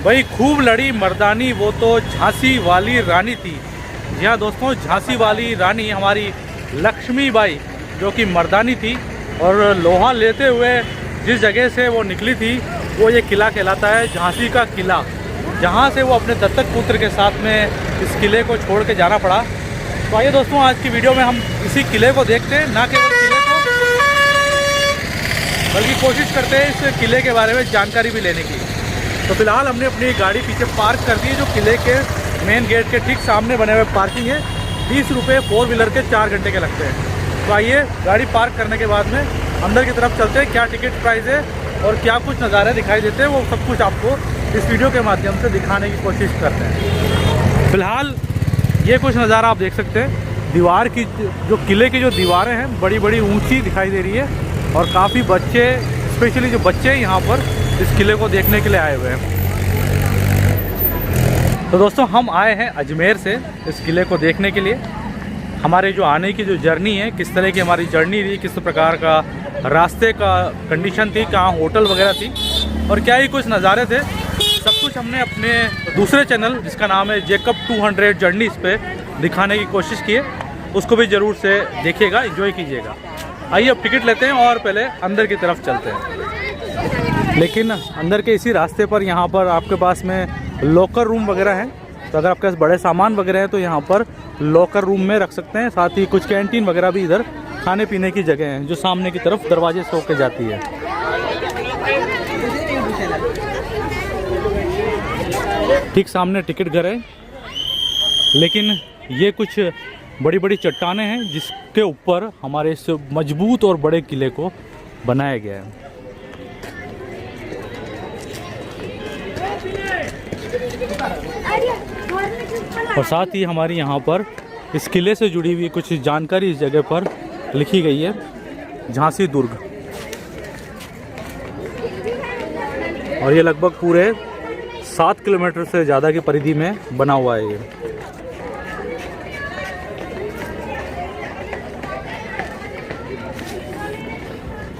भाई खूब लड़ी मर्दानी वो तो झांसी वाली रानी थी। जी हाँ दोस्तों, झांसी वाली रानी हमारी लक्ष्मीबाई जो कि मर्दानी थी और लोहा लेते हुए जिस जगह से वो निकली थी वो ये किला कहलाता है, झांसी का किला, जहाँ से वो अपने दत्तक पुत्र के साथ में इस किले को छोड़ के जाना पड़ा। तो आइए दोस्तों, आज की वीडियो में हम इसी किले को देखते हैं, ना केवल किले को बल्कि कोशिश करते हैं इस किले के बारे में जानकारी भी लेने की। तो फिलहाल हमने अपनी गाड़ी पीछे पार्क कर दी है, जो किले के मेन गेट के ठीक सामने बने हुए पार्किंग है। 20 रुपये 4 व्हीलर के 4 घंटे के लगते हैं। तो आइए गाड़ी पार्क करने के बाद में अंदर की तरफ चलते हैं, क्या टिकट प्राइस है और क्या कुछ नज़ारे दिखाई देते हैं वो सब कुछ आपको इस वीडियो के माध्यम से दिखाने की कोशिश करते हैं। फिलहाल ये कुछ नज़ारा आप देख सकते हैं, दीवार की जो किले की जो दीवारें हैं बड़ी बड़ी ऊंची दिखाई दे रही है और काफ़ी बच्चे, स्पेशली जो बच्चे यहाँ पर इस किले को देखने के लिए आए हुए हैं। तो दोस्तों हम आए हैं अजमेर से इस किले को देखने के लिए। हमारे जो आने की जो जर्नी है, किस तरह की हमारी जर्नी थी, किस प्रकार का रास्ते का कंडीशन थी, कहाँ होटल वगैरह थी और क्या ही कुछ नज़ारे थे, सब कुछ हमने अपने दूसरे चैनल जिसका नाम है जेकब 200 जर्नीज़ पे दिखाने की कोशिश की है। उसको भी ज़रूर से देखिएगा, एंजॉय कीजिएगा। आइए अब टिकट लेते हैं और पहले अंदर की तरफ चलते हैं। लेकिन अंदर के इसी रास्ते पर यहाँ पर आपके पास में लॉकर रूम वगैरह हैं, तो अगर आपके पास बड़े सामान वगैरह हैं तो यहाँ पर लॉकर रूम में रख सकते हैं। साथ ही कुछ कैंटीन वगैरह भी इधर खाने पीने की जगह हैं जो सामने की तरफ दरवाजे से होकर जाती है। ठीक सामने टिकट घर है, लेकिन ये कुछ बड़ी बड़ी चट्टानें हैं जिसके ऊपर हमारे इस मजबूत और बड़े किले को बनाया गया है। और साथ ही हमारी यहाँ पर इस किले से जुड़ी हुई कुछ जानकारी इस जगह पर लिखी गई है, झांसी दुर्ग। और ये लगभग पूरे 7 किलोमीटर से ज़्यादा की परिधि में बना हुआ है ये।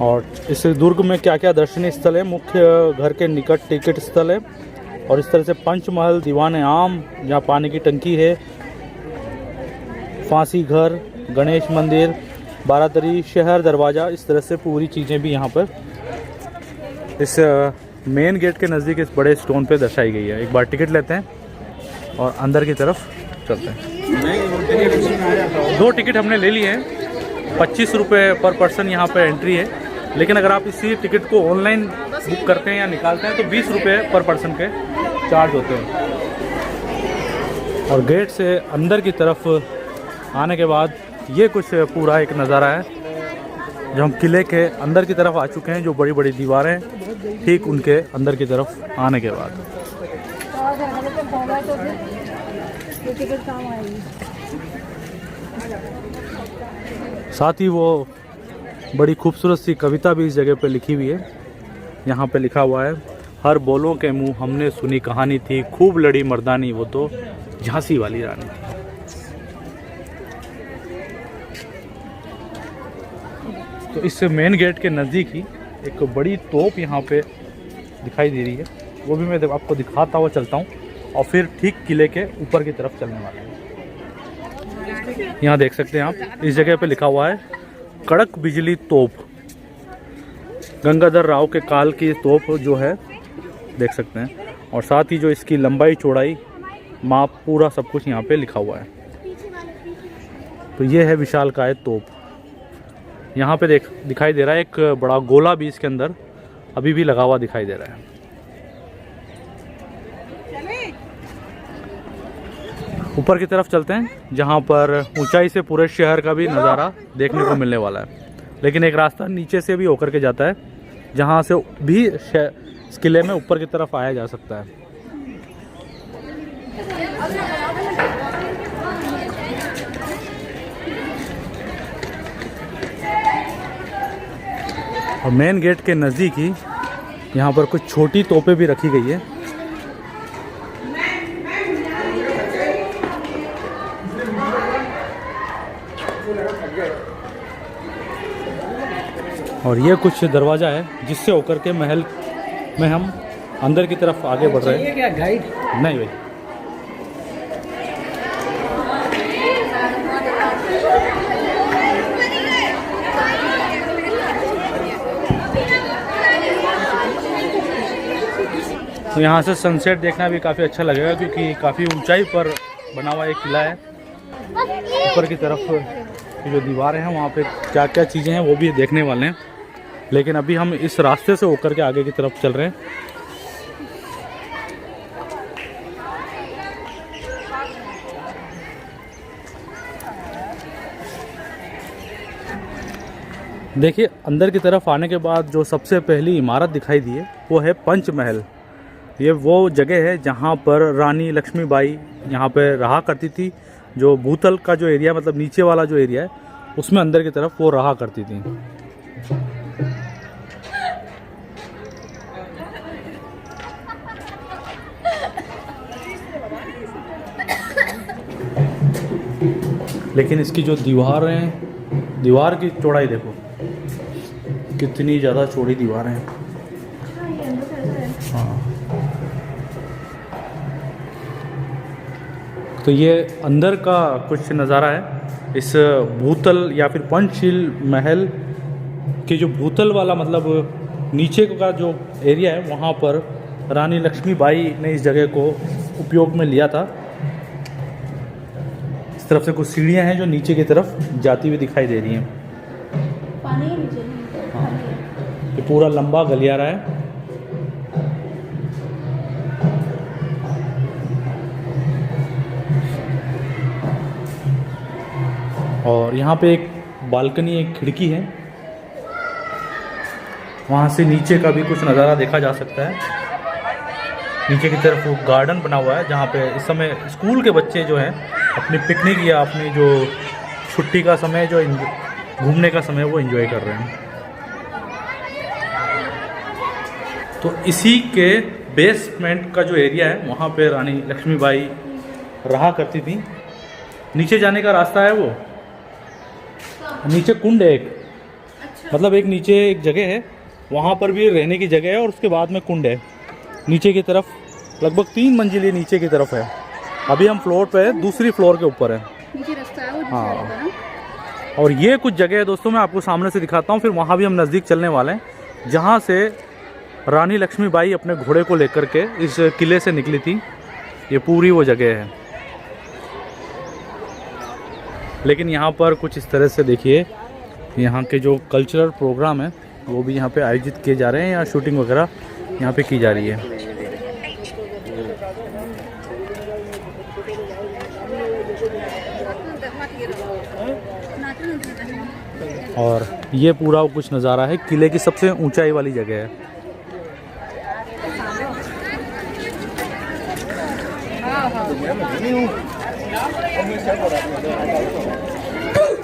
और इस दुर्ग में क्या क्या दर्शनीय स्थल है, मुख्य घर के निकट टिकट स्थल है और इस तरह से पंचमहल, दीवान आम जहाँ पानी की टंकी है, फांसी घर, गणेश मंदिर, बारादरी, शहर दरवाज़ा, इस तरह से पूरी चीज़ें भी यहाँ पर इस मेन गेट के नज़दीक इस बड़े स्टोन पे दर्शाई गई है। एक बार टिकट लेते हैं और अंदर की तरफ चलते हैं। 2 टिकट हमने ले लिए हैं, 25 रुपये पर पर्सन यहाँ पर एंट्री है। लेकिन अगर आप इसी टिकट को ऑनलाइन बुक करते हैं या निकालते हैं तो 20 रुपये पर पर्सन के चार्ज होते हैं। और गेट से अंदर की तरफ आने के बाद ये कुछ पूरा एक नज़ारा है, जो हम किले के अंदर की तरफ आ चुके हैं, जो बड़ी बड़ी दीवारें ठीक उनके अंदर की तरफ आने के बाद। साथ ही वो बड़ी खूबसूरत सी कविता भी इस जगह पे लिखी हुई है। यहाँ पे लिखा हुआ है, हर बोलों के मुंह हमने सुनी कहानी थी, खूब लड़ी मर्दानी वो तो झांसी वाली रानी थी। तो इस मेन गेट के नज़दीक ही एक बड़ी तोप यहाँ पे दिखाई दे रही है, वो भी मैं आपको दिखाता हुआ चलता हूँ और फिर ठीक किले के ऊपर की तरफ चलने वाला हूँ। यहाँ देख सकते हैं आप, इस जगह पे लिखा हुआ है कड़क बिजली तोप, गंगाधर राव के काल की तोप जो है, देख सकते हैं। और साथ ही जो इसकी लंबाई चौड़ाई माप पूरा सब कुछ यहाँ पे लिखा हुआ है। तो ये है विशालकाय तोप। यहाँ पे दिखाई दे रहा है एक बड़ा गोला भी इसके अंदर अभी भी लगा हुआ दिखाई दे रहा है। ऊपर की तरफ चलते हैं, जहाँ पर ऊंचाई से पूरे शहर का भी नज़ारा देखने को मिलने वाला है। लेकिन एक रास्ता नीचे से भी होकर के जाता है, जहाँ से भी इस किले में ऊपर की तरफ आया जा सकता है। और मेन गेट के नज़दीक ही यहाँ पर कुछ छोटी तोपें भी रखी गई है। और ये कुछ दरवाज़ा है जिससे होकर के महल में हम अंदर की तरफ आगे बढ़ रहे हैं। क्या गाइड? नहीं भाई। तो यहाँ से सनसेट देखना भी काफ़ी अच्छा लगेगा क्योंकि काफ़ी ऊंचाई पर बना हुआ एक किला है। ऊपर की तरफ की जो दीवारें हैं वहाँ पे क्या क्या चीज़ें हैं वो भी देखने वाले हैं, लेकिन अभी हम इस रास्ते से होकर के आगे की तरफ चल रहे हैं। देखिए अंदर की तरफ आने के बाद जो सबसे पहली इमारत दिखाई दी है वो है पंचमहल। ये वो जगह है जहाँ पर रानी लक्ष्मीबाई यहाँ पे रहा करती थी। जो भूतल का जो एरिया मतलब नीचे वाला जो एरिया है उसमें अंदर की तरफ वो रहा करती थी। लेकिन इसकी जो दीवार है, दीवार की चौड़ाई देखो कितनी ज़्यादा चौड़ी दीवार है। हाँ, तो ये अंदर का कुछ नज़ारा है इस भूतल या फिर पंचशील महल के जो भूतल वाला मतलब नीचे का जो एरिया है वहाँ पर रानी लक्ष्मीबाई ने इस जगह को उपयोग में लिया था। इस तरफ से कुछ सीढ़ियाँ हैं जो नीचे की तरफ जाती हुई दिखाई दे रही हैं। हाँ, ये पूरा लंबा गलियारा है। और यहाँ पे एक बालकनी, एक खिड़की है, वहाँ से नीचे का भी कुछ नज़ारा देखा जा सकता है। नीचे की तरफ वो गार्डन बना हुआ है जहाँ पे इस समय स्कूल के बच्चे जो हैं अपनी पिकनिक या अपनी जो छुट्टी का समय जो घूमने का समय वो एंजॉय कर रहे हैं। तो इसी के बेसमेंट का जो एरिया है वहाँ पे रानी लक्ष्मीबाई रहा करती थी। नीचे जाने का रास्ता है वो, नीचे कुंड है एक, मतलब एक नीचे एक जगह है वहाँ पर भी रहने की जगह है और उसके बाद में कुंड है। नीचे की तरफ लगभग 3 मंजिली नीचे की तरफ है। अभी हम फ्लोर पे है, दूसरी फ्लोर के ऊपर है। नीचे रास्ता है वो। हाँ, और ये कुछ जगह है दोस्तों मैं आपको सामने से दिखाता हूँ, फिर वहाँ भी हम नज़दीक चलने वाले हैं जहाँ से रानी लक्ष्मीबाई अपने घोड़े को लेकर के इस किले से निकली थी। ये पूरी वो जगह है। लेकिन यहाँ पर कुछ इस तरह से देखिए, यहाँ के जो कल्चरल प्रोग्राम है वो भी यहाँ पे आयोजित किए जा रहे हैं या शूटिंग वगैरह यहाँ पे की जा रही है। और ये पूरा कुछ नज़ारा है किले की सबसे ऊंचाई वाली जगह है।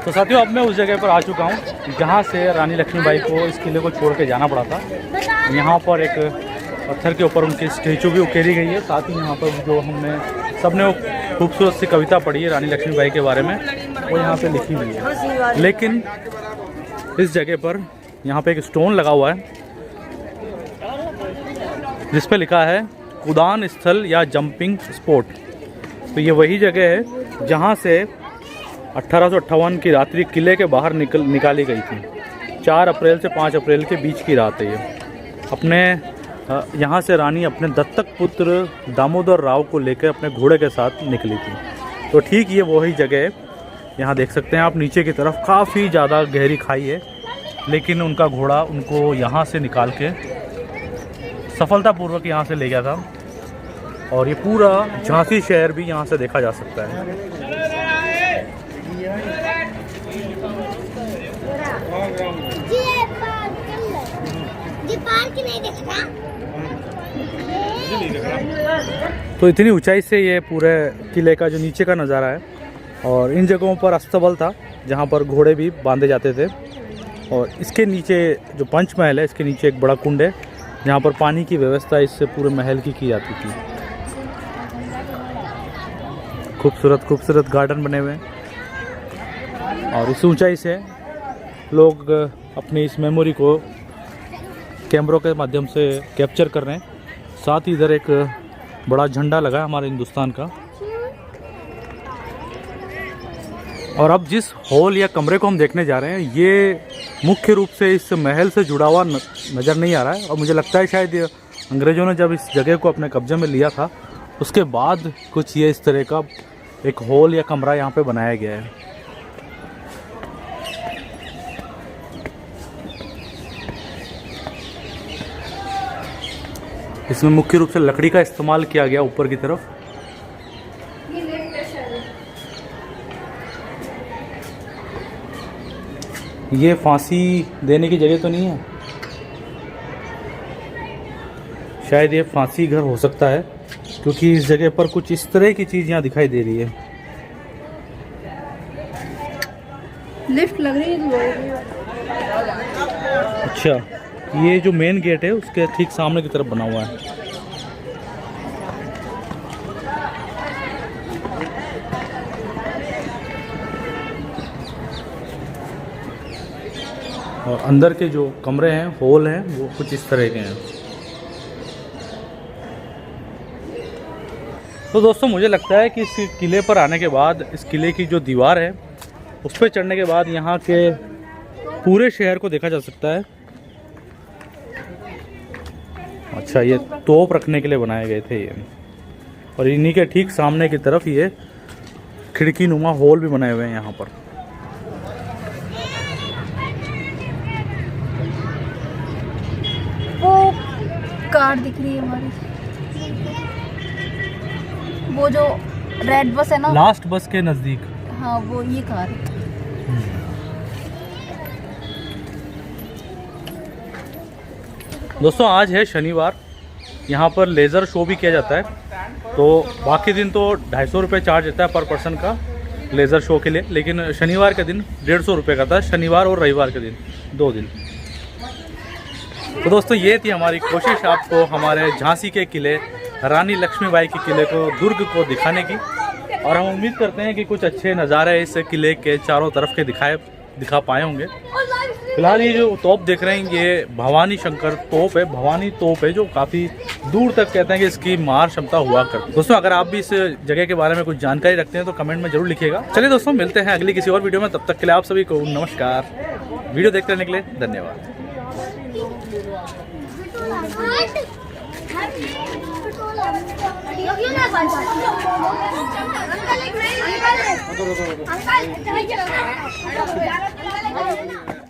तो साथियों अब मैं उस जगह पर आ चुका हूँ जहाँ से रानी लक्ष्मीबाई को इस किले को छोड़ के जाना पड़ा था। यहाँ पर एक पत्थर के ऊपर उनकी स्टेचू भी उकेरी गई है। साथ ही यहाँ पर जो हमने सबने वो खूबसूरत सी कविता पढ़ी है रानी लक्ष्मीबाई के बारे में वो यहाँ पे लिखी हुई है। लेकिन इस जगह पर यहाँ पे एक स्टोन लगा हुआ है जिस पे लिखा है कुदान स्थल या जंपिंग स्पॉट। तो ये वही जगह है जहाँ से 1858 की रात्रि किले के बाहर निकाली गई थी। 4 अप्रैल से 5 अप्रैल के बीच की रात है ये। अपने यहाँ से रानी अपने दत्तक पुत्र दामोदर राव को लेकर अपने घोड़े के साथ निकली थी। तो ठीक ये वही जगह है। यहाँ देख सकते हैं आप नीचे की तरफ काफ़ी ज़्यादा गहरी खाई है, लेकिन उनका घोड़ा उनको यहाँ से निकाल के सफलतापूर्वक यहाँ से ले गया था। और ये पूरा झांसी शहर भी यहाँ से देखा जा सकता है। तो इतनी ऊंचाई से ये पूरे किले का जो नीचे का नज़ारा है। और इन जगहों पर अस्तबल था जहाँ पर घोड़े भी बांधे जाते थे। और इसके नीचे जो पंचमहल है इसके नीचे एक बड़ा कुंड है जहाँ पर पानी की व्यवस्था इससे पूरे महल की जाती थी। खूबसूरत खूबसूरत गार्डन बने हुए हैं और इस ऊंचाई से लोग अपनी इस मेमोरी को कैमरों के माध्यम से कैप्चर कर रहे हैं। साथ ही इधर एक बड़ा झंडा लगा है हमारे हिंदुस्तान का। और अब जिस हॉल या कमरे को हम देखने जा रहे हैं ये मुख्य रूप से इस महल से जुड़ा हुआ नज़र नहीं आ रहा है। और मुझे लगता है शायद अंग्रेज़ों ने जब इस जगह को अपने कब्जे में लिया था उसके बाद कुछ ये इस तरह का एक हॉल या कमरा यहाँ पे बनाया गया है। इसमें मुख्य रूप से लकड़ी का इस्तेमाल किया गया ऊपर की तरफ। ये फांसी देने की जगह तो नहीं है, शायद ये फांसी घर हो सकता है क्योंकि इस जगह पर कुछ इस तरह की चीज़ यहाँ दिखाई दे रही है। लिफ्ट लग रही है। अच्छा, ये जो मेन गेट है उसके ठीक सामने की तरफ बना हुआ है। और अंदर के जो कमरे हैं, हॉल हैं, वो कुछ इस तरह के हैं। तो दोस्तों मुझे लगता है कि इस किले पर आने के बाद, इस किले की जो दीवार है उस पर चढ़ने के बाद यहाँ के पूरे शहर को देखा जा सकता है। अच्छा, ये तोप रखने के लिए बनाए गए थे ये। और इन्हीं के ठीक सामने की तरफ ये खिड़की नुमा हॉल भी बनाए हुए हैं यहाँ पर। वो कार दिख रही है हमारी, वो जो रेड बस है ना, लास्ट बस के नज़दीक। हाँ, वो ये कार है। दोस्तों आज है शनिवार, यहाँ पर लेज़र शो भी किया जाता है। तो बाकी दिन तो 250 रुपये चार्ज रहता है पर पर्सन का लेज़र शो के लिए, लेकिन शनिवार के दिन 150 रुपये का था, शनिवार और रविवार के दिन, 2 दिन। तो दोस्तों ये थी हमारी कोशिश आपको हमारे झांसी के किले, रानी लक्ष्मीबाई के किले को, दुर्ग को दिखाने की। और हम उम्मीद करते हैं कि कुछ अच्छे नज़ारे इस किले के चारों तरफ के दिखा पाए होंगे। फिलहाल ये जो तोप देख रहे हैं ये भवानी शंकर तोप है, भवानी तोप है, जो काफ़ी दूर तक कहते हैं कि इसकी मार क्षमता हुआ करती। दोस्तों अगर आप भी इस जगह के बारे में कुछ जानकारी रखते हैं तो कमेंट में जरूर लिखिएगा। चलिए दोस्तों मिलते हैं अगली किसी और वीडियो में, तब तक के लिए आप सभी को नमस्कार। वीडियो देखते रहने के लिए धन्यवाद। अंकल